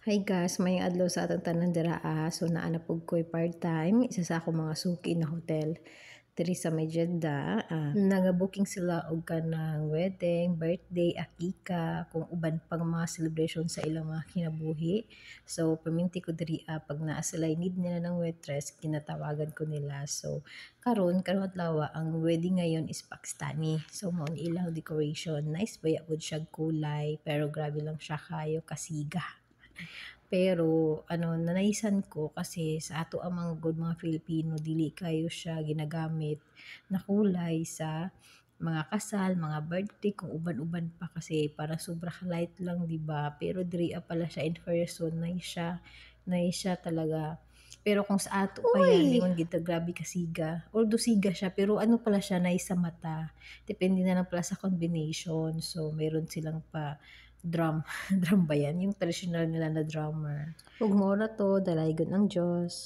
Hi guys, may adlaw sa atong tanan dira so naa na pud ko'y part-time isa sa akong mga suki na hotel diri sa may Jeddah. Nanga-booking sila og kanang wedding, birthday, akika, kung uban pang mga celebration sa ilang mga kinabuhi. So paminti ko diri pag naa sila need nila ng waitress, kinatawagan ko nila. So karong adlaw ang wedding ngayon is Pakistani. So mao ni ilang decoration, nice baya pud siya kulay pero grabe lang siya kayo kasiga. Pero nanaisan ko kasi sa ato ang mga good mga Filipino dili kayo siya ginagamit na kulay sa mga kasal, mga birthday, kung uban-uban pa kasi para sobra light lang 'di ba? Pero diri pala siya in person, nice siya talaga. Pero kung sa ato pa yan, Uy! ingon gid grabe ka siga. Although siga siya, pero ano pala siya, nice sa mata. Depende na lang pala sa combination. So, meron silang pa drum. Drum ba yan? Yung traditional nila na drummer. Ug mao na to, dalaygon ang Diyos.